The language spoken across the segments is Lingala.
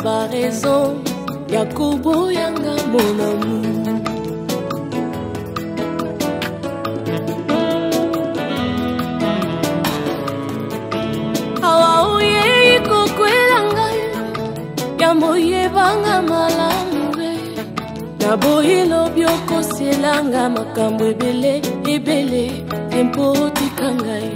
ba raison ya koboyanga mon amour. Awa oye kokwela ngai ya moyebanga malamu na boyilo biokosielanga makambo ebele ebele tempo otika ngai.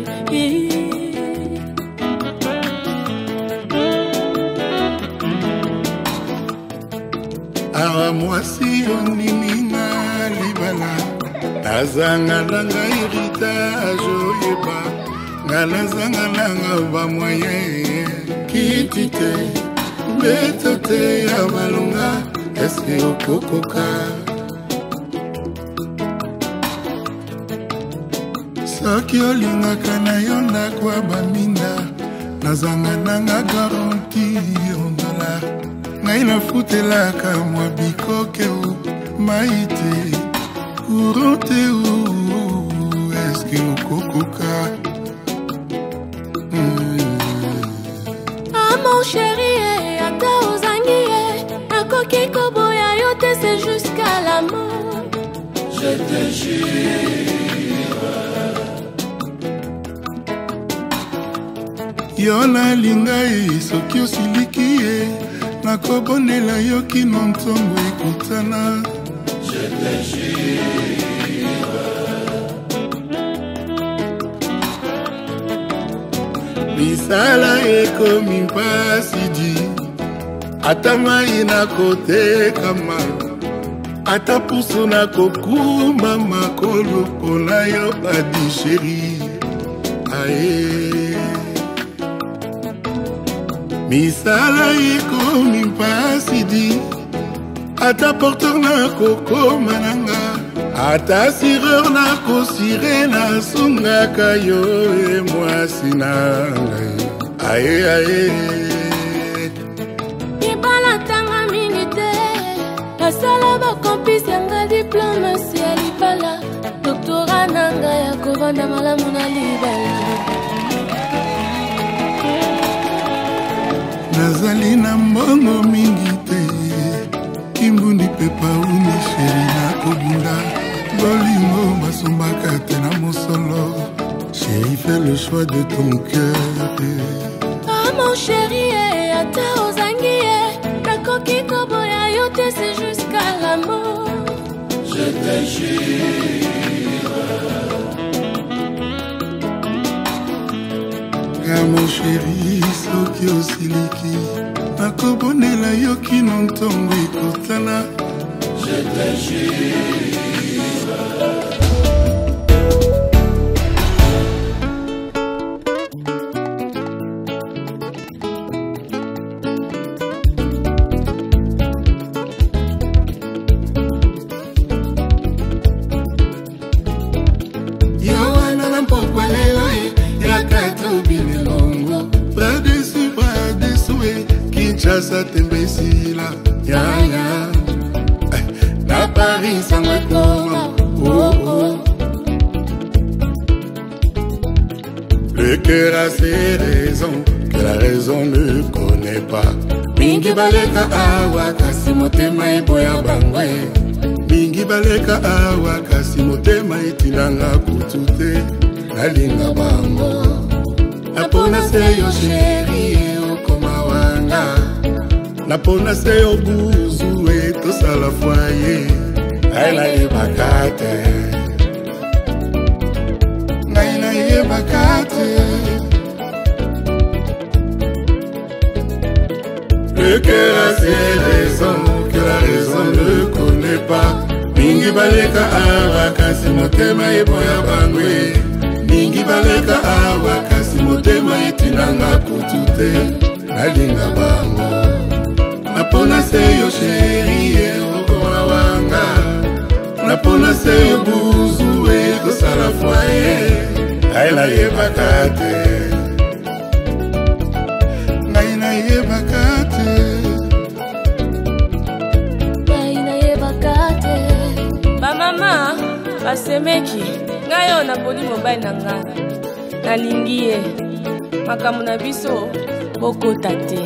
Awa mwasi onimina libala nazangalanga héritage oyeba ngalazangalanga bamwaye kitite betote ya balonga eske okokoka soki olingaka na yo ndako ya baminda nazangalanga garanti ondola ngai nafutelaka mwa bikoke maite kurante eske okokoka. Mon chéri, ata ozangi nakoki koboya yo te, c'est jusqu'à la mort. Je te jure. Yo nalinga ye soki osiliki ye nakobonela yo kino ntongo ekutana. Je te jure. Misala ekomi mpasi di ata mai nakotekama ata pusu nakokuma makolo mpona yo badi sheri aye. Misala ekomi mpasi di ata porteur nakokoma nanga ata sireur nakosire nasungaka yo mwasi nangai aye aye. Ibala tanga mingi te nasala bakompisi yanga diplome si ya libala doktora nanga ya kovanda malamu na libala. Nazali na mbongo mingi te kimbundi pepa uni sheri nakobunda bolingo basombaka te na mosolo. Chérie, fais le choix de ton cœur. Ah mon chéri, ata ozangi nakoki koboya yo te, c'est jusqu'à la mort. Je te jure. Ah mon chéri, soki osiliki nakobonela yo kino ntongo ekotana. Je te jure. Kinshasa tembesila ya ya na Paris sangwe koma oh oh. Le cœur a ses raisons que la raison ne connaît pas. Mingi baleka awa kasi motema eboya bangwe. Mingi baleka awa kasi motema itinanga kutute nalinga bango. Apona seyo chéri okoma wanga napona seyo buzu etosala foyer aina yebakate naina yebakate. Le cœur a ses raisons que la raison ne connaît pas. Mingi baleka awa kasi motema eboya bangwe. Mingi baleka awa kasi motema itinanga kutute nalinga bango. Napona seyo chéri okoma wanga napona seyo buzu ekosala foyer aina yebakate naina yebakate naina yebakate. Bamama basemeki ngayo naponi mobile nanga nalingi ye makambo na biso bokota te.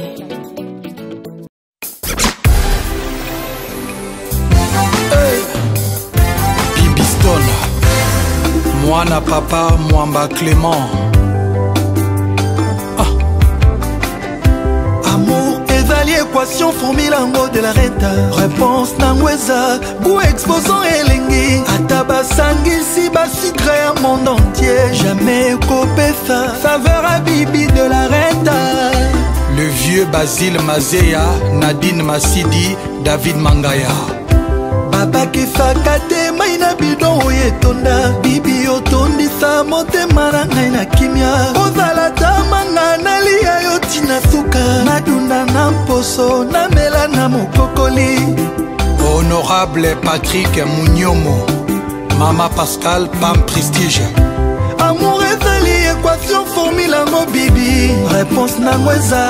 Moana papa Mwamba Clément. Amour ezali équation formule yango de la renta. Réponse nangweza bu exposant elengi. Ata basangisi basikre ya monde entier. Jamais kopesa faveur à bibi de la renta. Le vieux Basile Mazéa, Nadine Massidi, David Mangaya. Baba kisaka te maina bidon oyetonda. Bibi otondisa motema na ngai na kimia. Ozala tamanga na lia yo tina suka. Nadunda na mposo na mela na mokokoli. Honorable Patrick Mouniomo, Mama Pascal Pam Prestige. Amour ezali équation formule yango bibi. Réponse nango eza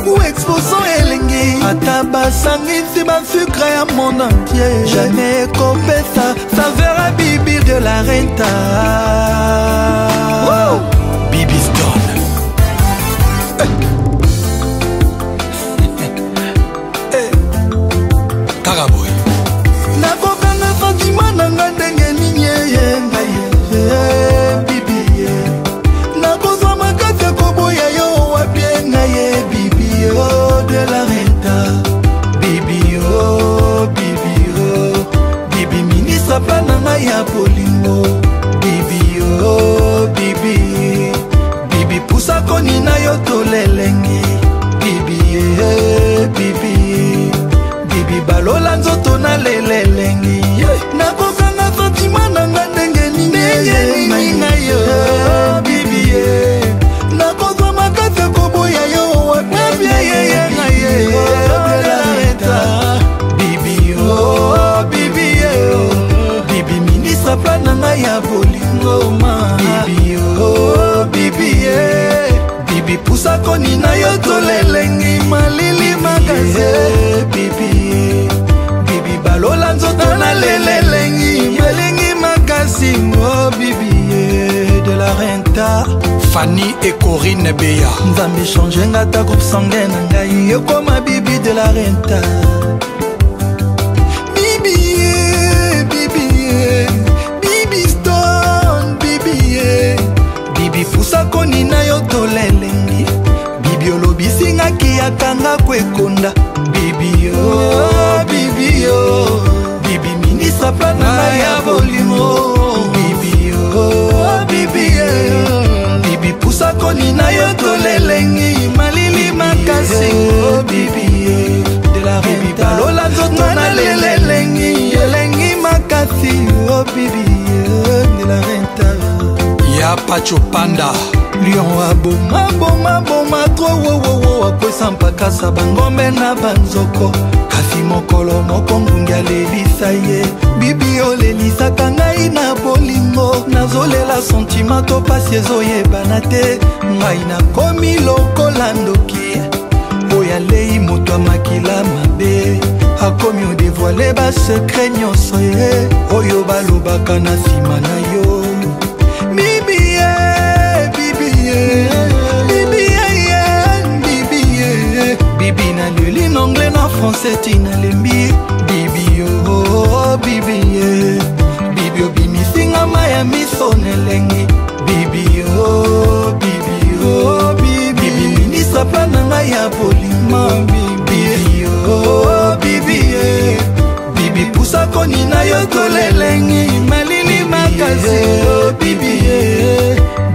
ou exposant elengi. Ata basangisi basucre ya monde entier. Jamais kopesa saveur à bibi de la renta. Bibi Stone. Karaboy. Nakokanga sentiment nanga ndenge nini ye ngai. De la renta, bibi oh, bibi oh, bibi ministre plananga ya bolingo, bibi oh, bibi, bibi pusa koni na yo tolelengi, bibi bibi, bibi balola nzoto na lelelengi, nakokanga sentiment nanga ndenge nini na yo, bibi nakozwa makasi koboya yo. Bibi oh, bibi oh, bibi ministre plananga ya bolingo ma. Bibi oh, bibi bibi pusa koni na yo tolelengi malili magaze. Bibi, bibi balola nzoto na lelelengi malengi makasi. Oh bibi de la renta. Fanny et Corinne Beya. Nzambe change ngata groupe sanguin na ngai yokoma bibi de la renta. Bibi bibi bibi Stone bibi bibi pusa koni na yo tolelengi. Bibi olobisi ngaki akanga kwekonda. Bibi oh bibi oh, bibi ministre plananga ya bolimo. Bibi oh bibi bibi pusa koni na yo tolelengi malili makasi. Oh bibi de la renta. Bibi balola nzoto na lelelengi elengi makasi. Oh bibi de la renta. Ya Pacho Panda. Lion aboma boma boma tro wo wo wo akwesa mpakasa bangombe na banzoko. Kasi mokolo moko ngungi alelisa ye. Bibi olelisaka ngai na bolingo. Nazolela sentima to pasi ezoyebana te. Ngai nakomi lokola ndoki oyo alei moto ya makila mabe. Akomi odevoile basekre nyonso ye oyo balobaka na nsima na yo. Bibi bibi na luli en anglais na français tina lembi. Bibi oh bibi bibi obimisinga maya miso nelengi. Bibi oh bibi oh bibi bibi ministre plananga ya bolima. Bibi oh bibi bibi pusa koni na yo tolelengi malili makasi. Oh bibi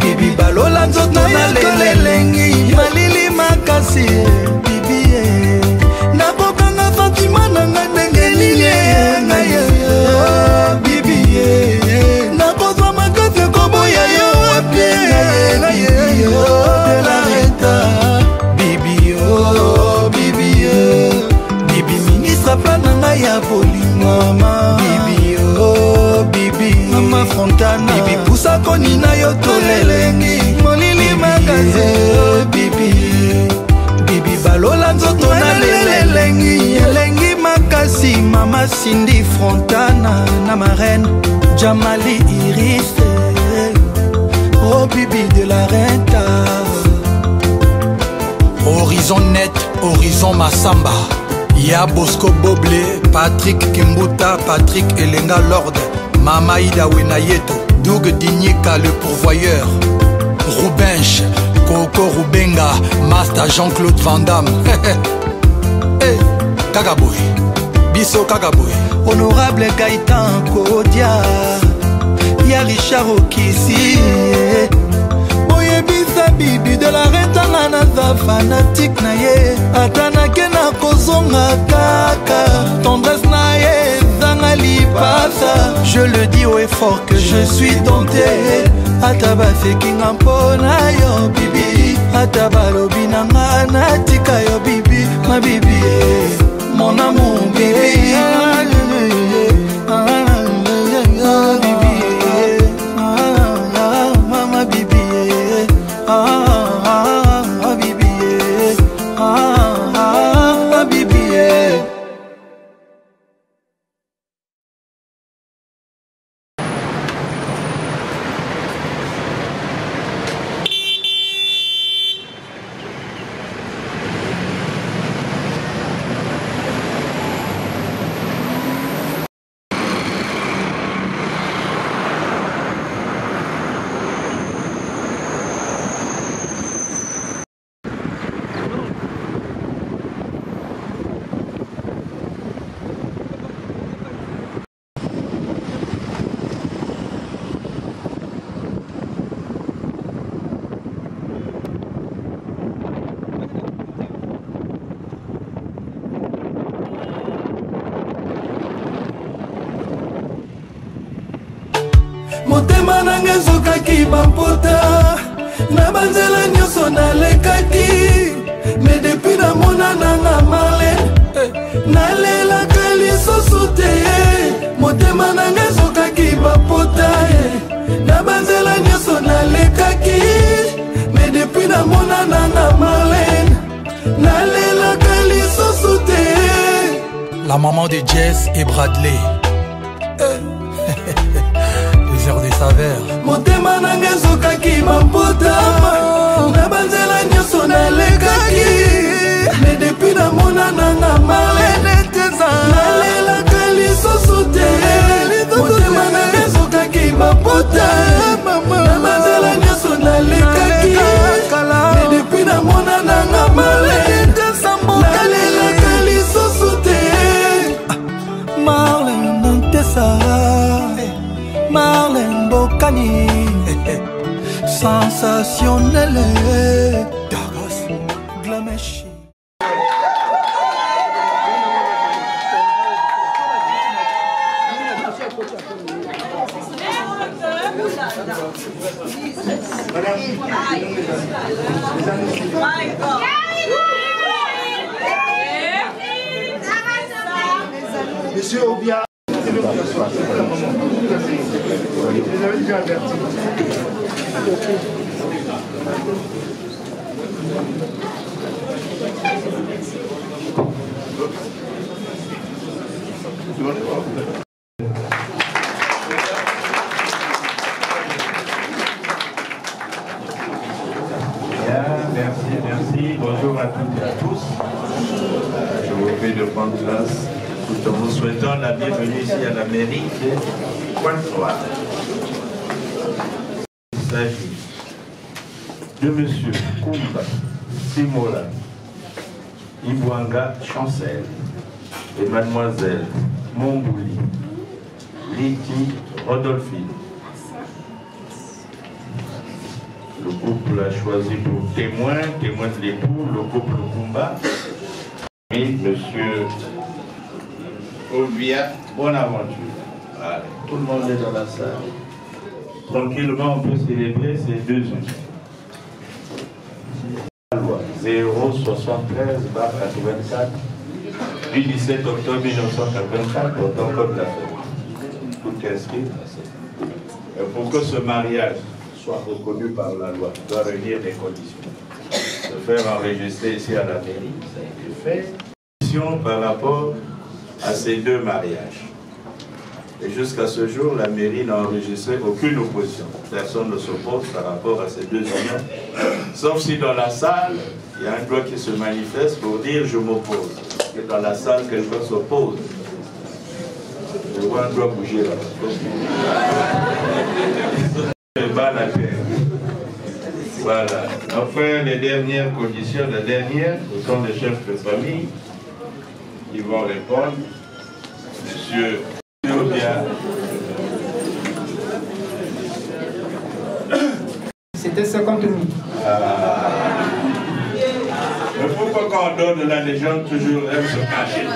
bibi balola nzoto na lelelengi malili makasi. Bibi nakokanga sentiment nanga ndenge nini ngai. Bibi nakozwa makasi koboya yo wapi. Bibi de la renta. Bibi oh bibi bibi ministre plananga ya bolingo ma. Bibi oh bibi mama Fontana. Bibi pusa koni na yo tolelengi molili magaze. Bibi bibi balola nzoto na lelelengi elengi makasi. Mama Cindy Fontana na marraine Jamali Iris. Oh bibi de la renta. Horizon Net, Horizon Massamba. Ya Bosco Boble, Patrick Kimbuta, Patrick Elenga Lord, Mama Ida Wenayeto. Doug Dinyika le pourvoyeur, Roubenche, Coco Roubenga, Master Jean-Claude Van Damme. Hey, Kagaboy, Bisso Kagaboy. Honorable Gaëtan Kodia, ya Richard Okisi. Boyebisa bibi de la retanga naza fanatique na ye. Atanake na kozonga kaka, tendresse na ye zanga lipasa. Je le dis haut et fort que je suis dompté. Ataba fekinga mpona yo bibi, ataba lobi nanga natika yo bibi, ma bibi, mon amour bibi. Motema nanga ezokaki bampota, na banzela nyonso nalekaki. Mais depuis namona nanga Marlène, nalelaka lisusu te. Motema nanga ezokaki bampota, na banzela nyonso nalekaki. Mais depuis namona nanga Marlène, nalelaka lisusu te. La maman de Jess et Bradley. Des saveurs. Motema nanga ezokaki bampota, na banzela nyonso nalekaki. Mais depuis namona nanga Marlène, nalelaka lisusu te. Motema nanga ezokaki bampota, na banzela nyonso nalekaki. Mais depuis namona nanga Marlène, nalelaka lisusu te. Marlène Nantesa, Marlène Bokani, sensationnel, Glameshi. Monsieur Obia, je les avais déjà avertis. Merci. Bonjour à toutes et à tous. Je vous prie de prendre place tout en vous souhaitant la bienvenue ici à la mairie de Pointe-Noire. Il s'agit de M. Kumba Simola Ibwanga Chancel et Mademoiselle Mombouli Liti Rodolphine. Le couple a choisi pour témoin de l'époux, le couple Kumba. Et M. Olvia Bonaventure. Voilà. Tout le monde est dans la salle. Tranquillement, on peut célébrer ces 2 ans. La loi 073/84 du 17 octobre 1984 portant code de la famille. Tout est inscrit. Et pour que ce mariage soit reconnu par la loi, il doit réunir des conditions. Se faire enregistrer ici à la mairie, ça a été fait. Par rapport à ces 2 mariages. Et jusqu'à ce jour, la mairie n'a enregistré aucune opposition. Personne ne s'oppose par rapport à ces 2 unions. Sauf si dans la salle, il y a un doigt qui se manifeste pour dire « je m'oppose ». Et dans la salle, quelqu'un s'oppose. souvent on doit bouger là. Bas la terre. Voilà. Enfin, les dernières conditions, la dernière, ce sont les chefs de famille qui vont répondre. Monsieur Théodia. C'était 50 000. Mais pourquoi quand on donne là, les gens toujours aiment se cacher?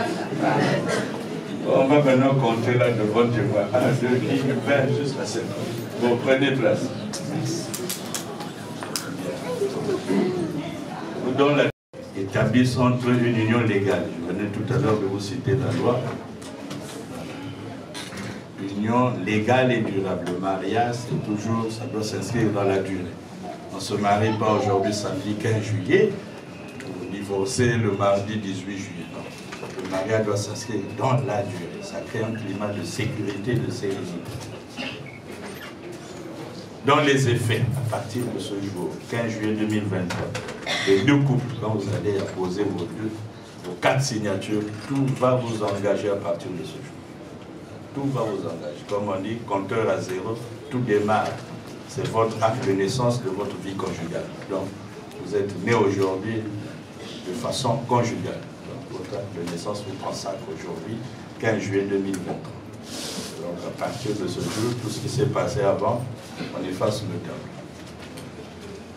On va maintenant compter là devant moi. 1, 2, 10, 20, jusqu'à 7. Bon, prenez place. Nous donnons la établisse entre une union légale. Je venais tout à l'heure de vous citer la loi. Union légale et durable. Le mariage, c'est toujours, ça doit s'inscrire dans la durée. On ne se marie pas aujourd'hui samedi 15 juillet, pour divorcer le mardi 18 juillet. Non. Le mariage doit s'inscrire dans la durée. Ça crée un climat de sécurité, de sérénité. Dans les effets, à partir de ce jour, 15 juillet 2023, les deux couples, quand vous allez apposer vos 4 signatures, tout va vous engager à partir de ce jour. Tout va vous engager. Comme on dit, compteur à zéro, tout démarre. C'est votre acte de naissance de votre vie conjugale. Donc, vous êtes né aujourd'hui de façon conjugale. Donc, votre acte de naissance vous consacre aujourd'hui, 15 juillet 2023. Donc, à partir de ce jour, tout ce qui s'est passé avant, on efface le tableau.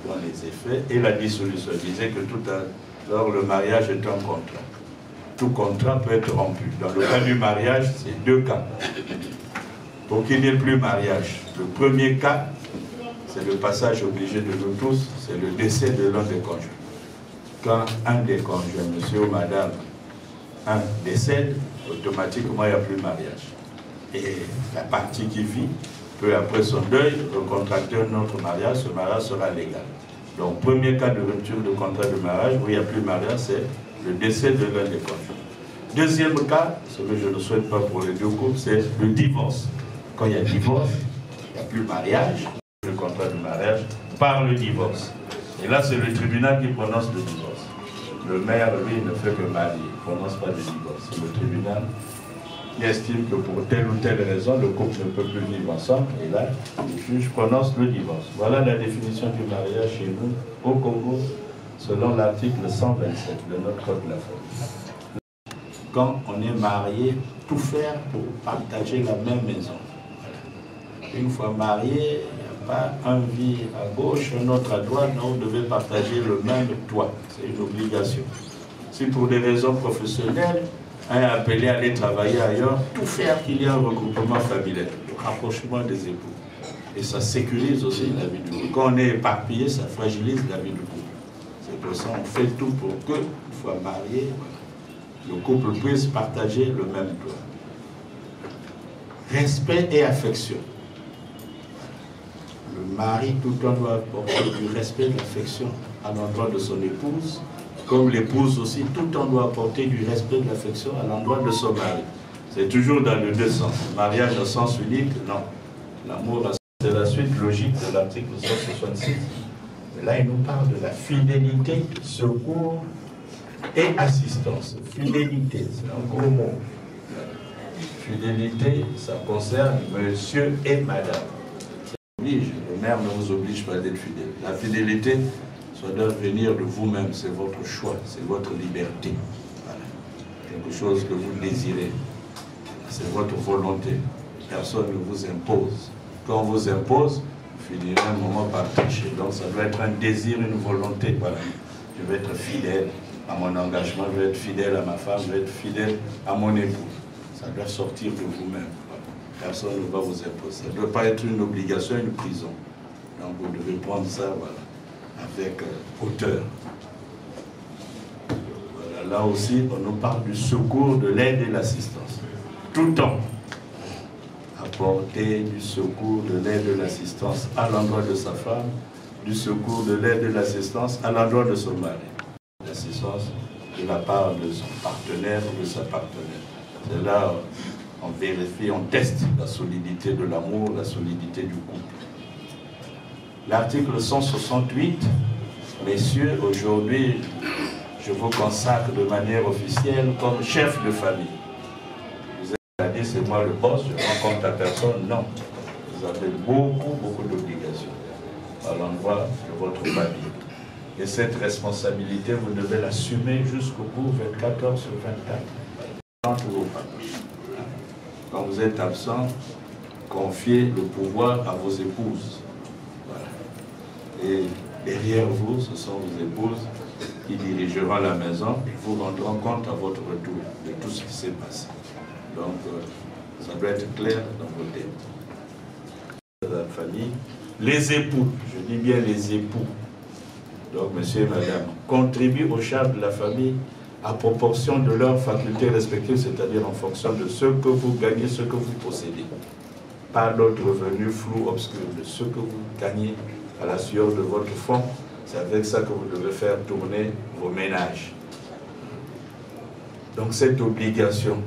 Dans les effets et la dissolution. Je disais que tout à l'heure, le mariage est un contrat. Tout contrat peut être rompu. Dans le cas du mariage, c'est 2 cas. Pour qu'il n'y ait plus mariage, le premier cas, c'est le passage obligé de nous tous, c'est le décès de l'un des conjoints. Quand un des conjoints, monsieur ou madame, un décède, automatiquement il n'y a plus mariage. Et la partie qui vit, peu après son deuil, recontracter un autre mariage, ce mariage sera légal. Donc, premier cas de rupture de contrat de mariage, où il n'y a plus mariage, c'est le décès de l'un des conjoints. Deuxième cas, ce que je ne souhaite pas pour les deux couples, c'est le divorce. Quand il y a divorce, il n'y a plus mariage, le contrat de mariage, par le divorce. Et là, c'est le tribunal qui prononce le divorce. Le maire, lui, ne fait que marier, il ne prononce pas de divorce. C'est le tribunal qui estime que pour telle ou telle raison, le couple ne peut plus vivre ensemble. Et là, le juge prononce le divorce. Voilà la définition du mariage chez nous, au Congo, selon l'article 127 de notre code de la famille. Quand on est marié, tout faire pour partager la même maison. Une fois marié, il n'y a pas un vit à gauche, un autre à droite, non, vous devez partager le même toit. C'est une obligation. Si pour des raisons professionnelles, un est appelé à aller travailler ailleurs, tout faire qu'il y ait un regroupement familial, le rapprochement des époux. Et ça sécurise aussi la vie du couple. Quand on est éparpillé, ça fragilise la vie du couple. C'est pour ça qu'on fait tout pour que, une fois marié, le couple puisse partager le même toit. Respect et affection. Le mari, tout le temps, doit apporter du respect et de l'affection à l'endroit de son épouse, comme l'épouse aussi, tout le temps doit apporter du respect et de l'affection à l'endroit de son mari. C'est toujours dans les deux sens. Mariage à sens unique, non. L'amour, c'est la suite logique de l'article 166. Mais là, il nous parle de la fidélité, secours et assistance. Fidélité, c'est un gros mot. Fidélité, ça concerne monsieur et madame. Le maire ne vous oblige pas d'être fidèle. La fidélité, ça doit venir de vous-même, c'est votre choix, c'est votre liberté. Voilà. Quelque chose que vous désirez, c'est votre volonté. Personne ne vous impose. Quand on vous impose, vous finirez un moment par tricher. Donc ça doit être un désir, une volonté. Voilà. Je vais être fidèle à mon engagement, je vais être fidèle à ma femme, je vais être fidèle à mon époux. Ça doit sortir de vous-même. Personne ne va vous imposer. Ça ne doit pas être une obligation, une prison. Donc vous devez prendre ça, voilà, avec hauteur. Voilà, là aussi, on nous parle du secours, de l'aide et l'assistance. Tout le temps, apporter du secours, de l'aide et de l'assistance à l'endroit de sa femme, du secours, de l'aide et de l'assistance à l'endroit de son mari. L'assistance de la part de son partenaire ou de sa partenaire. C'est là on vérifie, on teste la solidité de l'amour, la solidité du couple. L'article 168, messieurs, aujourd'hui, je vous consacre de manière officielle comme chef de famille. Vous êtes à c'est moi le boss, je rends compte à personne. Non. Vous avez beaucoup d'obligations à l'endroit de votre famille. Et cette responsabilité, vous devez l'assumer jusqu'au bout, 24 heures sur 24. Dans vos familles. Quand vous êtes absent, confiez le pouvoir à vos épouses. Voilà. Et derrière vous, ce sont vos épouses qui dirigeront la maison et vous rendront compte à votre retour de tout ce qui s'est passé. Donc, ça doit être clair dans vos têtes. La famille, les époux, je dis bien les époux, donc monsieur et madame, contribuent aux charges de la famille à proportion de leurs facultés respectives, c'est-à-dire en fonction de ce que vous gagnez, ce que vous possédez. Pas d'autres revenus flous, obscurs, de ce que vous gagnez à la sueur de votre fonds. C'est avec ça que vous devez faire tourner vos ménages. Donc cette obligation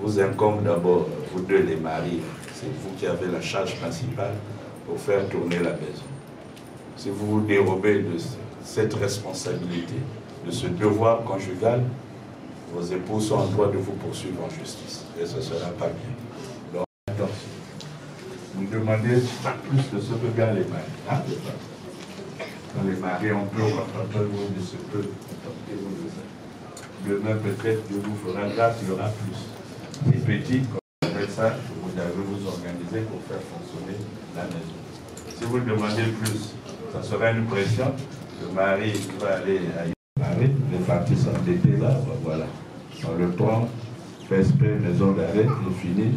vous incombe d'abord, vous deux les maris. C'est vous qui avez la charge principale pour faire tourner la maison. Si vous vous dérobez de cette responsabilité, de ce devoir conjugal, vos époux sont en droit de vous poursuivre en justice. Et ce ne sera pas bien. Donc, attention. Vous demandez plus de ce que gagnent les maris. Hein? Quand les maris ont peu, contentez-vous de ce peu, contentez-vous de ça. Demain, peut-être, Dieu vous fera grâce, il y aura plus. Les petits, comme vous faites ça, vous devez vous organiser pour faire fonctionner la maison. Si vous demandez plus, ça sera une pression. Le mari va aller ailleurs. Les parties s'endetter là, voilà. On le prend, PSP, maison d'arrêt, et fini.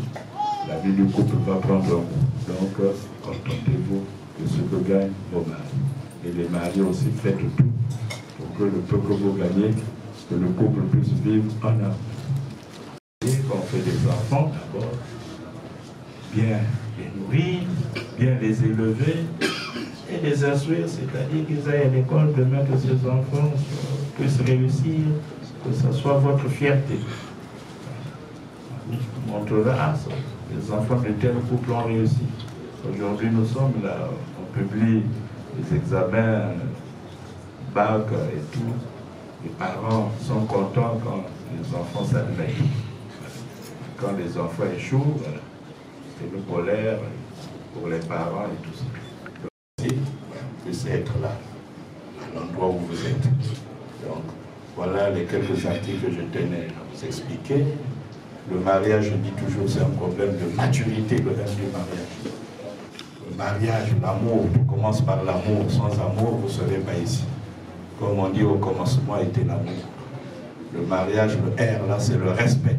La vie du couple va prendre un coup. Donc, contentez-vous de ce que gagnent vos maris. Et les maris aussi, faites tout pour que le peu que vous gagnez, que le couple puisse vivre en amour. Et qu'on fait des enfants, d'abord, bien les nourrir, bien les élever et les instruire, c'est-à-dire qu'ils aillent à l'école demain, que ces enfants puissent réussir, que ce soit votre fierté. On montrera ça. Les enfants de tel couple ont réussi. Aujourd'hui, nous sommes là, on publie les examens, bac et tout. Les parents sont contents quand les enfants s'admettent. Quand les enfants échouent, c'est une colère pour les parents et tout ça. Donc, vous puissiez être là, à l'endroit où vous êtes. Donc, voilà les quelques articles que je tenais à vous expliquer. Le mariage, je dis toujours, c'est un problème de maturité, le rêve du mariage. Le mariage, l'amour, tout commence par l'amour. Sans amour, vous ne serez pas ici. Comme on dit au commencement, était l'amour. Le mariage, le R, là, c'est le respect.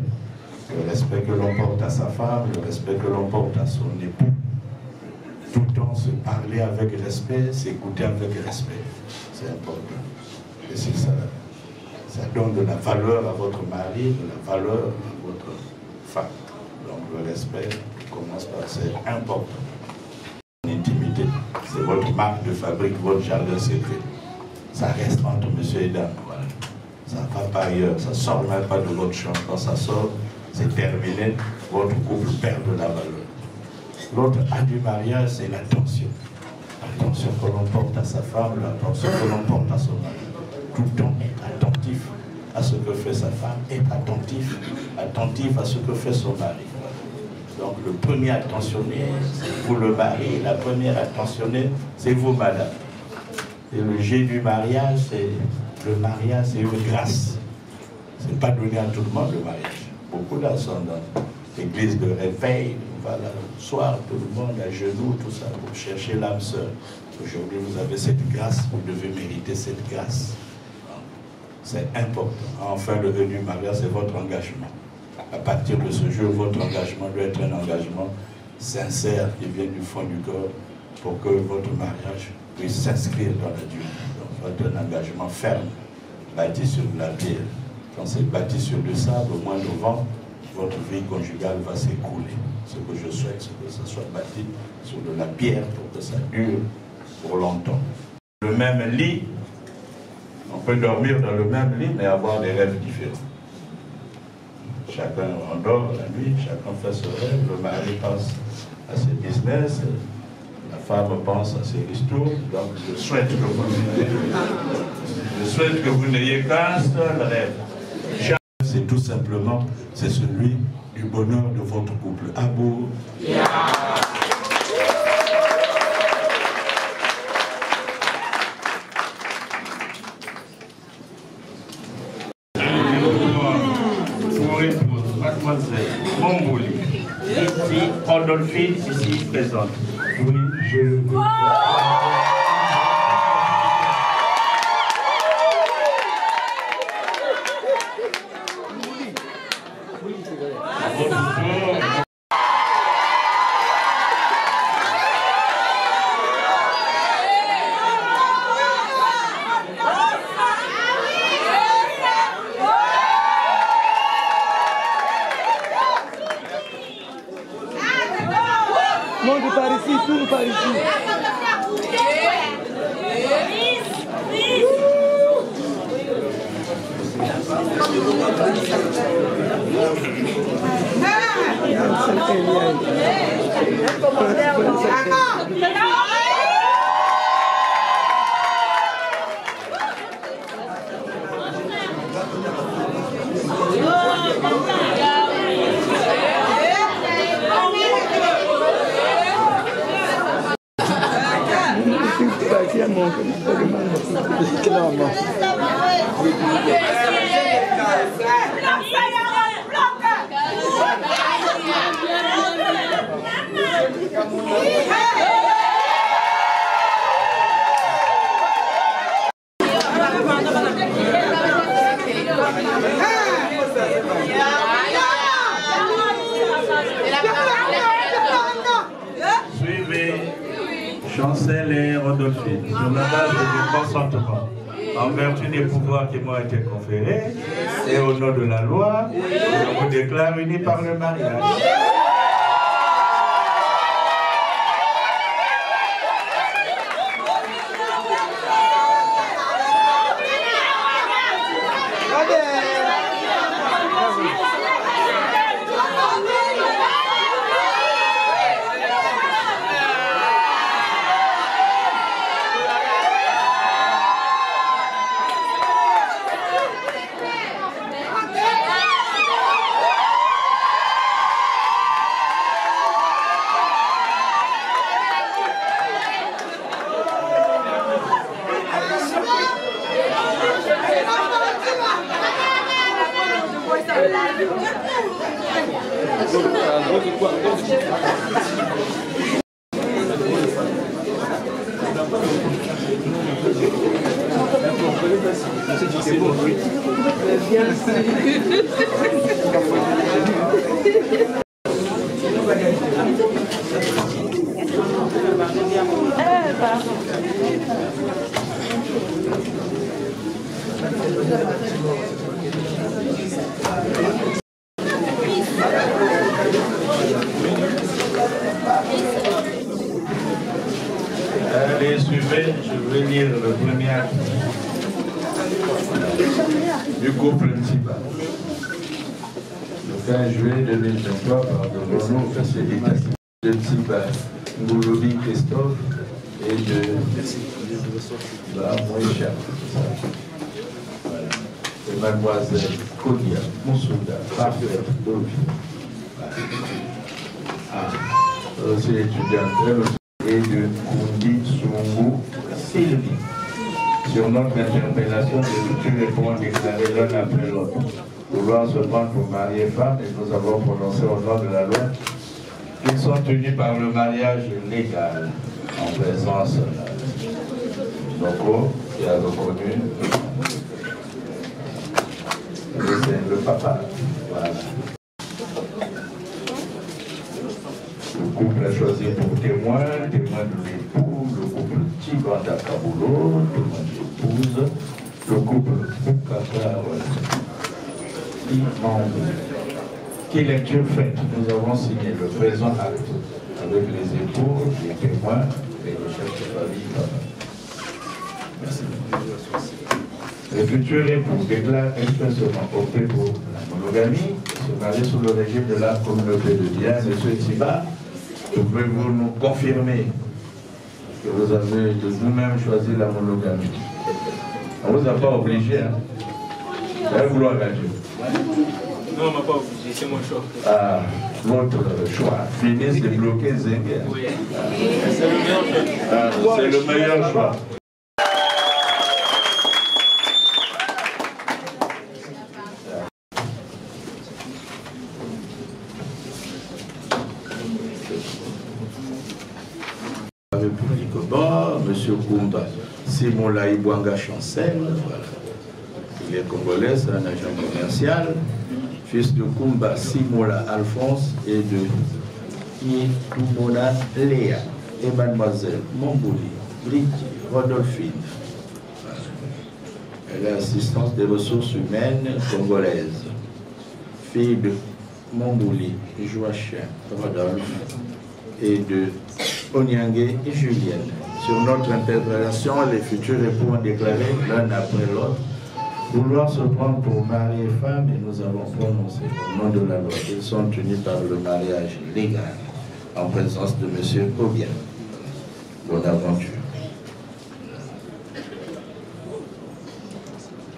Le respect que l'on porte à sa femme, le respect que l'on porte à son époux. Tout le temps se parler avec respect, s'écouter avec respect. C'est important. Et c'est ça. Ça donne de la valeur à votre mari, de la valeur à votre femme. Donc le respect commence par c'est important. L'intimité, c'est votre marque de fabrique, votre jardin secret. Ça reste entre monsieur et dame. Voilà. Ça ne va pas ailleurs, ça ne sort même pas de votre chambre. Quand ça sort, c'est terminé, votre couple perd de la valeur. L'autre acte du mariage, c'est l'attention. L'attention que l'on porte à sa femme, l'attention que l'on porte à son mari. Tout le temps être attentif à ce que fait sa femme, être attentif à ce que fait son mari. Donc le premier attentionné, c'est vous le mari, la première attentionnée, c'est vous madame. Et le G du mariage, c'est le mariage, c'est une grâce. C'est pas donné à tout le monde le mariage. Beaucoup là sont dans l'église de réveil, voilà, le soir, tout le monde à genoux, tout ça, pour chercher l'âme sœur. Aujourd'hui, vous avez cette grâce, vous devez mériter cette grâce. C'est important. Enfin, le vœu du mariage, c'est votre engagement. À partir de ce jour, votre engagement doit être un engagement sincère qui vient du fond du corps pour que votre mariage puisse s'inscrire dans la durée. Donc, votre engagement ferme, bâti sur de la pierre. Quand c'est bâti sur du sable, au moins de vent, votre vie conjugale va s'écrouler. Ce que je souhaite, c'est que ça soit bâti sur de la pierre pour que ça dure pour longtemps. Le même lit, on peut dormir dans le même lit, mais avoir des rêves différents. Chacun endort la nuit, chacun fait ce rêve, le mari pense à ses business, la femme pense à ses ristournes. Donc je souhaite que vous n'ayez qu'un seul rêve. C'est tout simplement, c'est celui du bonheur de votre couple. Abo. Pour épouse, mademoiselle Mombouli, ici, Rodolphine, ici présente. Oui, je le veux. Non, de par ici, tout par ici. Suivez Chancel et Rodolphine sur la base du consentement, en vertu des pouvoirs qui m'ont été conférés et au nom de la loi, je vous déclare unis par le mariage. Allez, suivez, je vais lire le premier acte du couple Ntiba. Le 15 juillet 2023, par de Renaud facilitation de Ntiba, Ngouloubi Christophe et de Moïcha. Voilà. Et mademoiselle Kodia Moussouda, parfaite, Dovi. Aussi étudiante et de Koundi Soumou Sylvie. Sur notre interpellation, les futurs époux ont déclaré l'un après l'autre vouloir se prendre pour mari et femme, et nous avons prononcé au nom de la loi qu'ils sont tenus par le mariage légal en présence de Noko qui a reconnu le papa. Voilà. Le couple a choisi pour témoin de l'époux, le couple Tibanda Kabulo, témoin de l'épouse, le couple Bukaka Imambe. Qui lecture faite, nous avons signé le présent acte avec les époux, les témoins et les chefs de famille. Merci. Les futurs époux déclarent expressément opté pour la monogamie, se marier sous le régime de la communauté de Dia. Monsieur Tiba, pouvez-vous nous confirmer que vous avez de vous-même choisi la monogamie? On ne vous a pas obligé, hein? Vous allez vouloir à Dieu. Non, on m'a pas obligé, c'est mon choix. Ah, votre choix. Finissez de bloquer Zengue. Oui. C'est le meilleur choix. Ah, c'est le meilleur choix. Bon, Monsieur Koumba Simola Ibwanga Chancel, voilà. Il est congolais, c'est un agent commercial, fils de Koumba Simola Alphonse et de Itumona Léa et mademoiselle Mombouli, Liki, Rodolphine. Voilà. Elle est assistante des ressources humaines congolaises. Fille de Mombouli, Joachim, Rodolphe et de Onyangue et Julienne. Sur notre interpellation, les futurs époux ont déclaré l'un après l'autre vouloir se prendre pour mari et femme, et nous avons prononcé au nom de la loi qu'ils sont unis par le mariage légal en présence de M. Obien. Bonne aventure.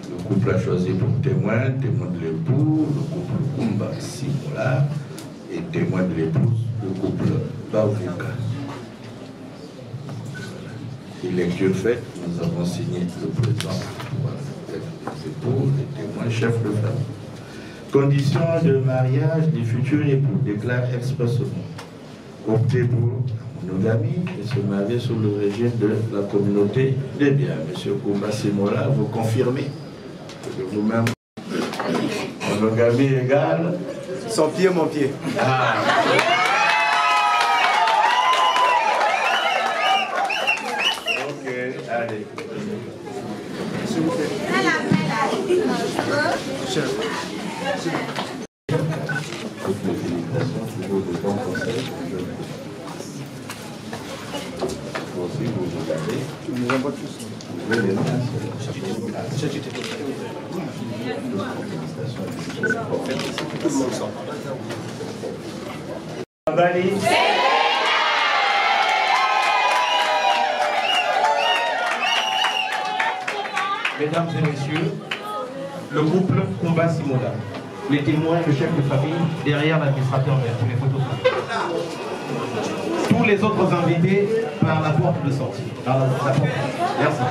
Le couple a choisi pour témoin de l'époux, le couple Koumba Simola, et témoin de l'épouse, le couple Bavuka. Et lecture faite, nous avons signé le présent les époux, les témoins, chefs de famille. Conditions de mariage des futurs époux déclare expressément opter pour la monogamie et se marier sous le régime de la communauté des biens. Monsieur Koumba Simola, vous confirmez que vous-même, monogamie égale Son pied, mon pied. Ah. Ok, allez. S'il vous plaît. Chef. Toutes les félicitations, toujours de bons conseils. Vous aussi, vous regardez. Nous envoie tous. Vous voulez les mains. Tout le monde sort. Mesdames et messieurs, le couple Koumba Simola, les témoins, le chef de famille, derrière l'administrateur vert, pour les photos. Tous les autres invités par la porte de sortie. Par la porte. Merci.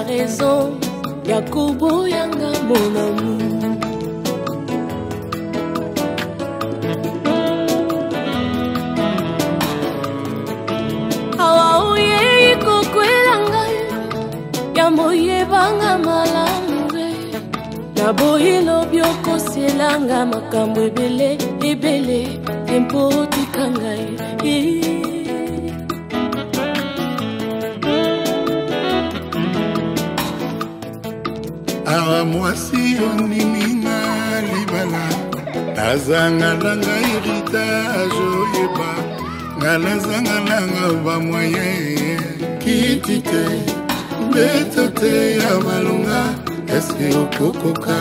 Raison, Yakobo Yanga mon amour. Awa oye ikoko elanga, yamoye banga malambe. Naboyi lobioko selanga makambo ebele ebele tempo tikangai. Awa mwasi onininga libala nazanga langa héritage oyeba nga nazanga langa bamoye kitite beto te ya balonga eske okokoka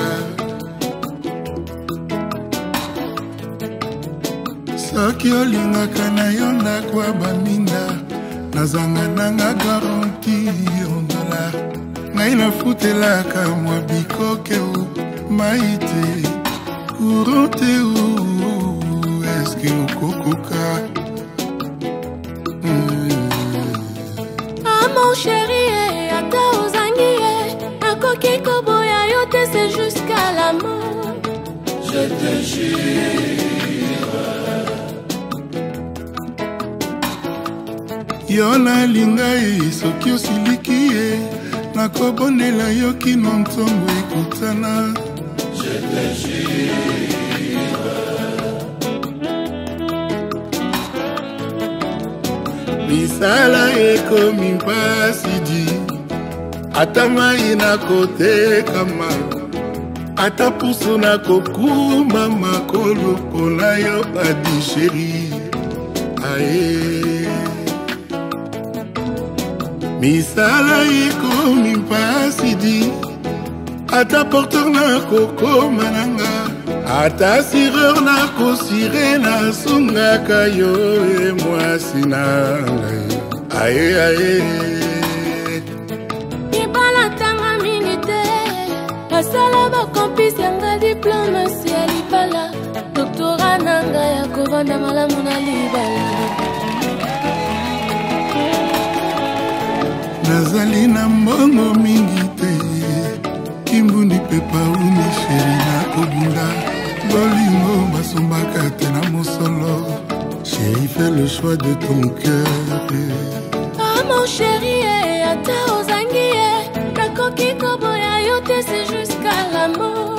soki olingaka na yo ndako ya baminda nazanga nanga garanti ondola ngai nafutelaka mwa bikoke o mai te courant te o eske okokoka Ah mon chéri, ata ozangi nakoki koboya yo te, c'est jusqu'à la mort. Je te jure yo nalinga ye soki osiliki ye nakobondela yo kino ntongo ekutana. Je Misala ekomi mpasidi ata mai na kotekama ata pusu na kokuma makolo mpona yo padi sheri aye misala ekomi mpasidi ata porteur na kokoma nanga ata sireur na kosire na sungaka yo e mwasi nanga aye aye ibala tanga mingi te asala bakompisi yanga diplome si ya libala doktora nanga ya kovanda malamu na libala nazali na mbongo mingi te kimbundi pepa umi sheri na kobunda bolingo basombaka te na mosolo chéri fais le choix de ton cœur ah mon chéri ata ozangi nakoki koboya yo te c'est jusqu'à la mort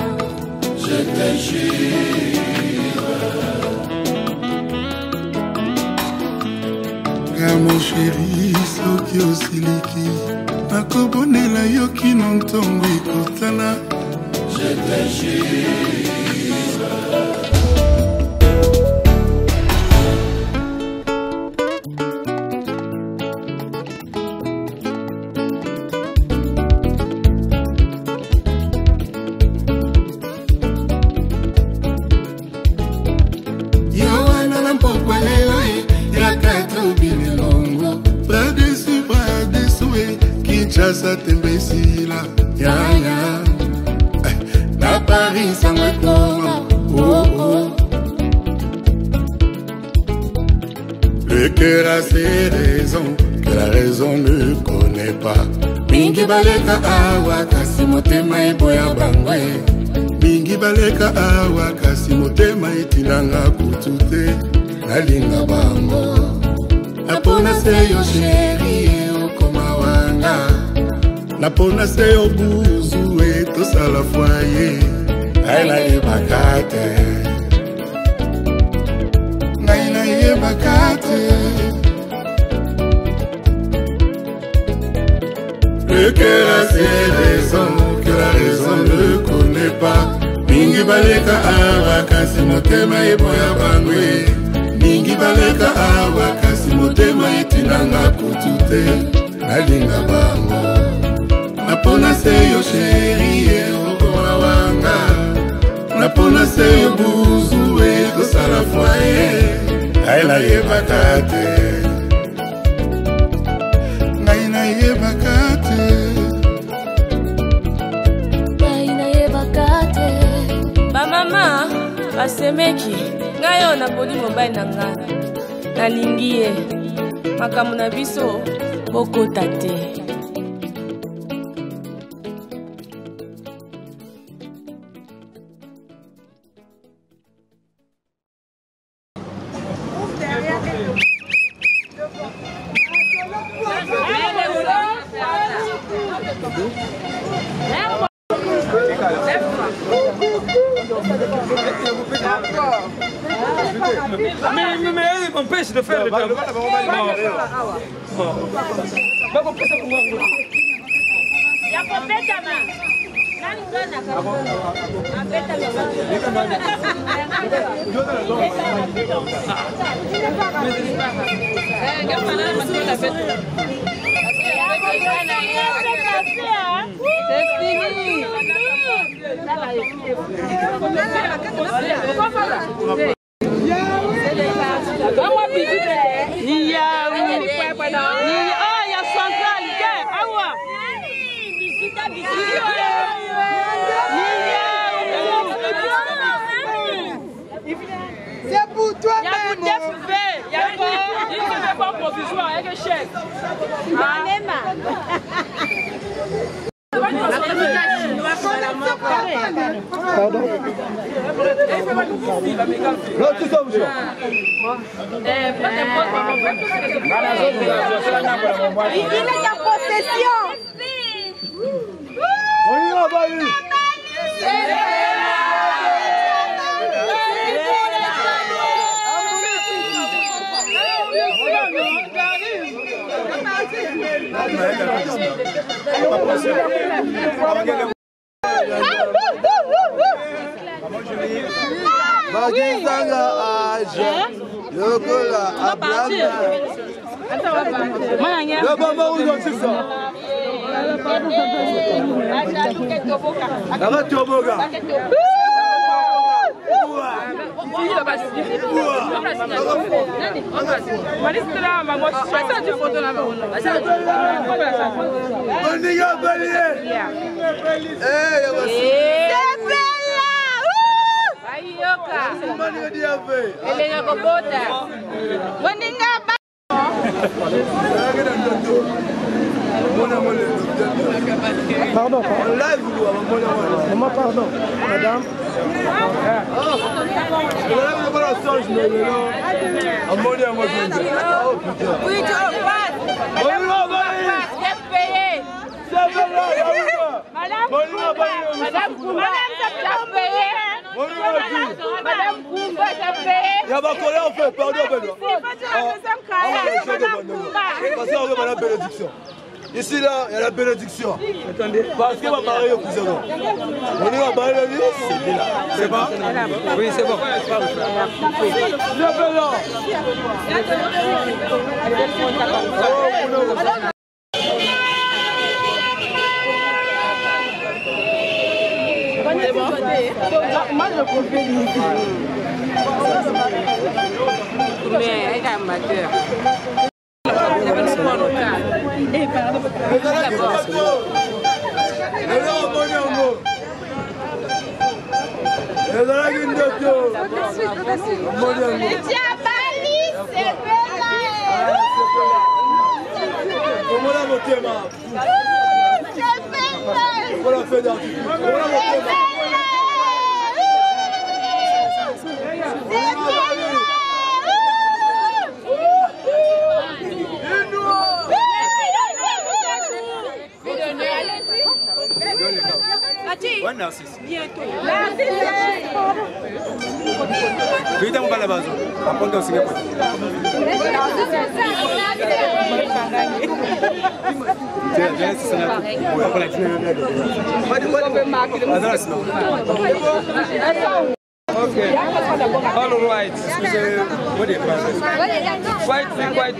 je te jure ah mon chéri soki osiliki nakobonela yo kino ntongo ekotana je te jure Kinshasa tembesila ya ya na Paris sans retour oh oh le cœur a ses raisons que la raison ne connaît pas mingi baleka awa kasi motema eboya bangwe mingi baleka awa kasi motema etinanga kutute nalinga bango apona seyo chéri napona se yo buzu etosala foye ngai nayebaka te ngai nayebaka te le cœur a ses raisons que la raison ne connaît pas mingi baleka awa kasi motema eboya bangwe mingi baleka awa kasi motema etinanga kutu te nalinga bango napona se yo chéri okoma wanga napona se yo buzu ekosala foye ngai nayebaka te ngai nayebaka te ngai nayebaka te bamama basemeki ngai oyo naponi mobali na ngai nalingi ye makambo na biso bokota te Mais il m'empêche de faire le travail. C'est pour toi-même. Il y a pas provisoire avec le chef. Pardon. L'autre tout ça, vous il est en possession. On y va, Bagizanga aja lokola ablanga. Le maman où c'est ça? Arrête Toboga. Pardon, maman, pardon, madame. Madame Koumba, ça fait. Il y a ma collègue, on fait, pardon, la bénédiction. Ici, là, il y a la bénédiction. Attendez. Parce que ma mariée est plus grand. On est à marier, c'est bien. C'est bon? Oui, c'est bon. Moi, je confie mais elle est amateur. Ouais, Narcisse. Bientôt. Vite, on va la base. Après, on s'y met. Okay. All right. What is it? Quite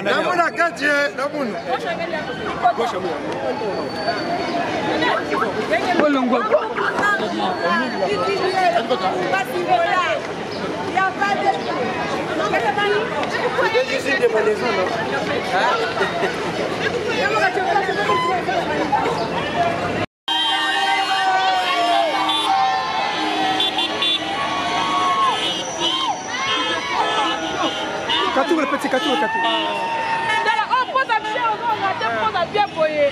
Namuna kati, namuna. Bolongo. Katou le petit katou. On pose à bien boyer.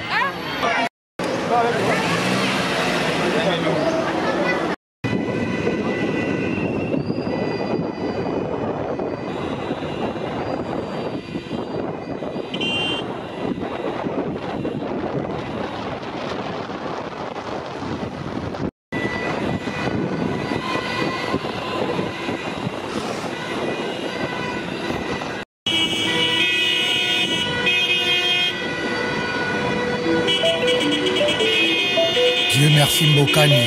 Dieu merci Mbokani,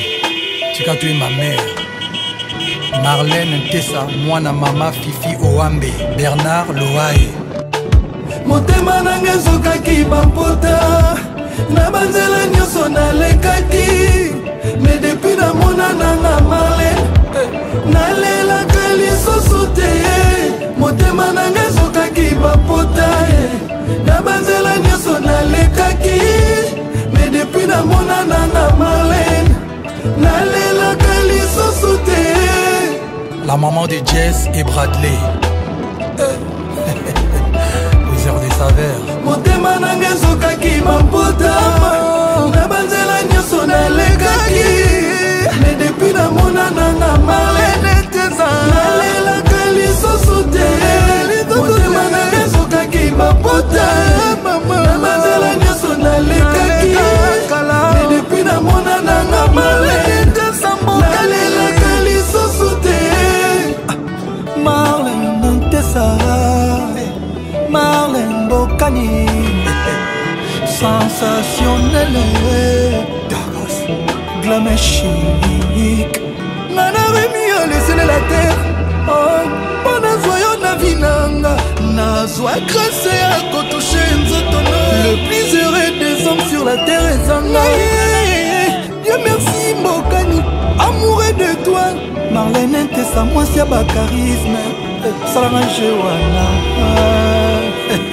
tika tu es ma mère. Marlène Tessa, mwana mama Fifi Owambe, Bernard Loae. Motema nanga ezokaki bampota na banzela nyonso nalekaki me depuis namona nanga Marlène nalelaka lisusu te. Motema nanga ezokaki bampota na banzela nyonso nalekaki me depuis La maman de Jess et Bradley. Les heures des saveurs. Motema nanga ezokaki mampotama na banzela nyonso nalekaki mais depuis namona nanga Marlène teza nalelaka lisusu te motema nanga ezokaki mampotama na banzela nyonso nalekaki mais depuis namona nanga Marlène teza nalelaka lisusu te Marlène teza Marlène Bokani sensationnel glamour chic Nana Rémi a laissé la terre on a voyant na vinanga Nazwa grâce à Kotouché Nzotono le plus heureux des hommes sur la terre est Zanga Dieu merci Bokani amoureux de toi Marlène t'es sa moitié bas charisme Salama Joana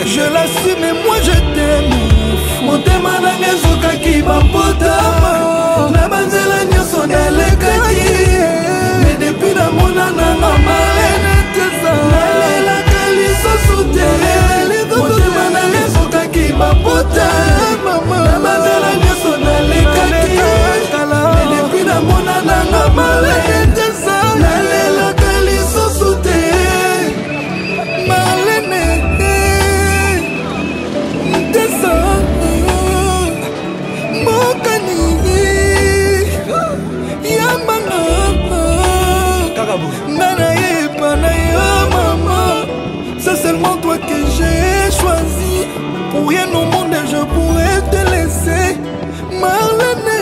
je l'assume et moi je t'aime motema nanga ezokaki bampotama na banzela nyonso nalekaki mais depuis namona nanga Marlène teza nalelaka lisusu te motema nanga ezokaki bampotama na banzela nyonso nalekaki mais depuis namona nanga Marlène teza nalelaka lisusu te c'est seulement toi que j'ai choisi pour rien au monde je pourrais te laisser Marlène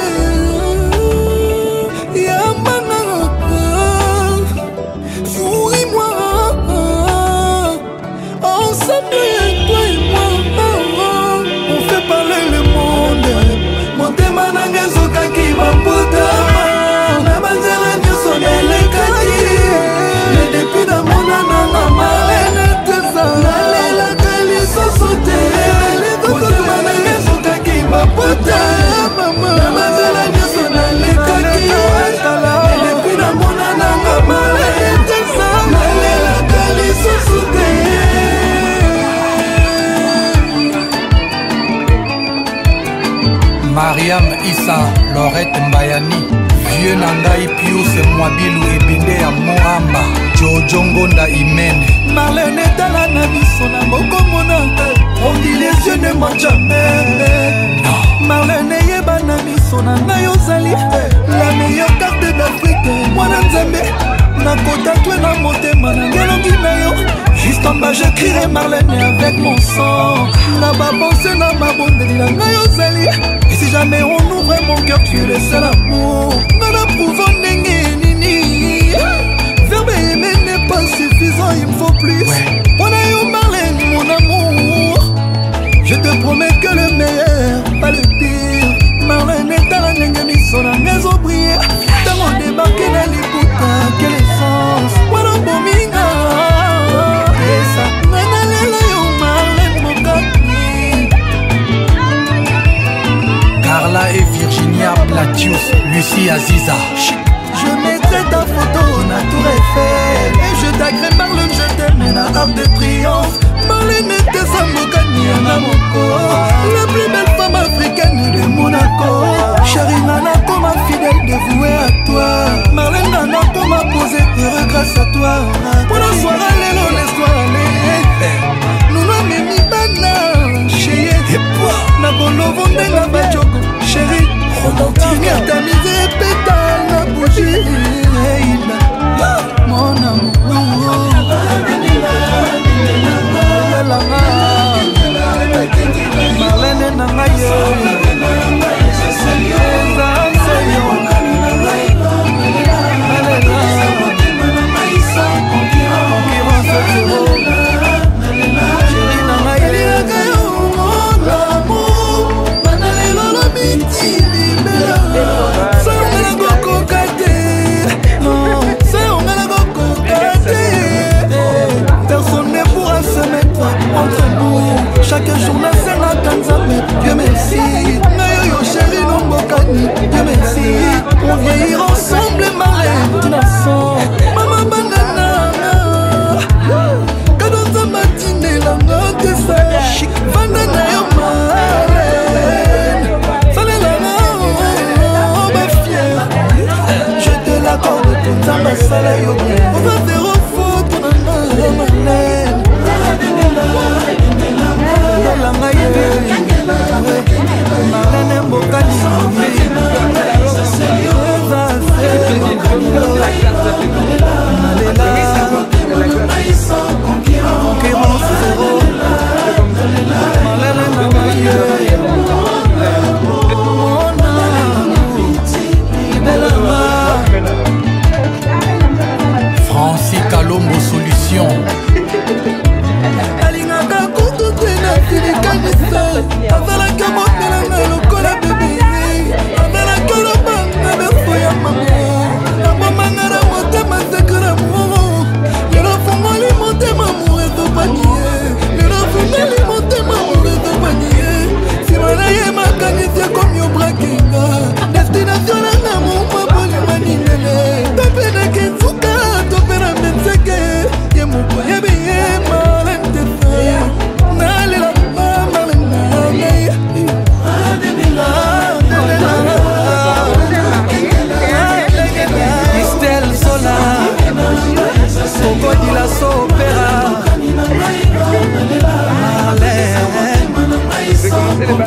Yamana souris-moi ensemble toi et moi on fait parler le monde motema nanga ezokaki bampotama na banzela nyonso nalekaki mais depuis namona nanga Marlène teza nalelaka lisusu te motema nanga ezokaki bampotama na banzela nyonso nalekaki mais depuis namona nanga Marlène teza nalelaka lisusu te Mariam Issa Laurette Mbayani Vieux Nangai Pius Mwabilu Ebinde ya Mohamba Jojo Ngonda Imene Marlène etala na biso na bokomona on dit les yeux ne mentent jamais Marlène eyeba na biso na ngai ozali la meilleure carte d'Afrique mwana nzambe nakotatwe na motema na ngelongi na yo juste en bas j'écrirai Marlène avec mon sang na babonse na mabondeli na ngai ozali et si jamais on ouvre mon cœur tu es le seul amour nana prouve ndenge nini verbe aimer n'est pas suffisant il me faut plus on a eu Marlène mon amour je te promets que le meilleur pas le pire Marlène est à la ndenge miso na ngai ezobriller ntango débarqué na liputa quelle essence wana bominga esa nana lelo yo Marlène mokapni Carla et Virginia Platius Lucie Aziza je mettrai ta photo na Tour Eiffel et je t'agrée Marlène je t'aime na Arc de Triomphe Marlène était sa mokani na moko la plus belle femme africaine de Monaco chérie nana comme fidèle dévouée à toi Marlène nana comme posé heureux grâce à toi pour la soirée lelo laisse-toi aller nous n'avons mis bana chérie na bolovo ndenga bajoko chérie romantique tamisé pétale na bougie mon amour Marlène na ngai chaque jour na senga kanzambe Dieu merci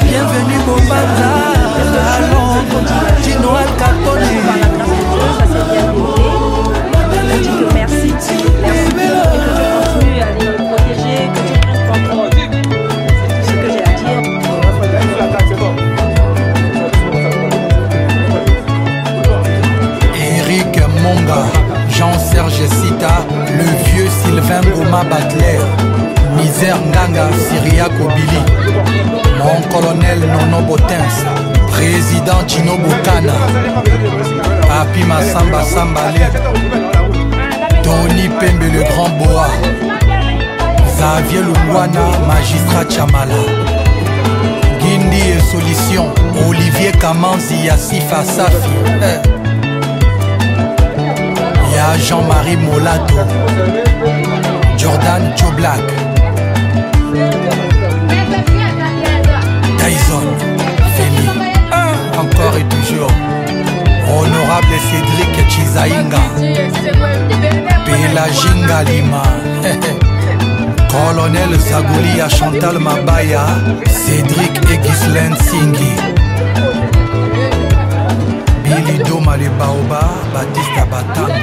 Bienvenue Bobanza à Londres, Gino Al Capone. Par la grâce de Dieu, ça s'est bien déroulé. Je dis que merci. Merci et que Dieu continue à les protéger, que Dieu prenne contrôle. C'est ce que j'ai à dire. Eric Monga, Jean-Serge Sita, le vieux Sylvain Goma Batler, Misère Nganga, Syria Kobili, mon colonel Nono Botens, président Gino Bokana, Papi Massamba Sambale, Tony Pembe le Grand Boa, Xavier Lungwana, magistrat Chamala, Guindi et Solution, Olivier Kamanzi, Yassifa Safi. Il y a Jean-Marie Molato, Jordan Joe Black, Tyson, Feli, encore et toujours, honorable Cédric Chizainga, Pélaginga Lima, colonel Zagouli Chantal Mabaya, Cédric et Ghislaine Singhi, Billy Doma le Baoba, Baptiste Batanga.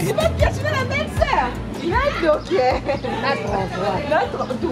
C'est pas que tu es la belle-sœur. Il a un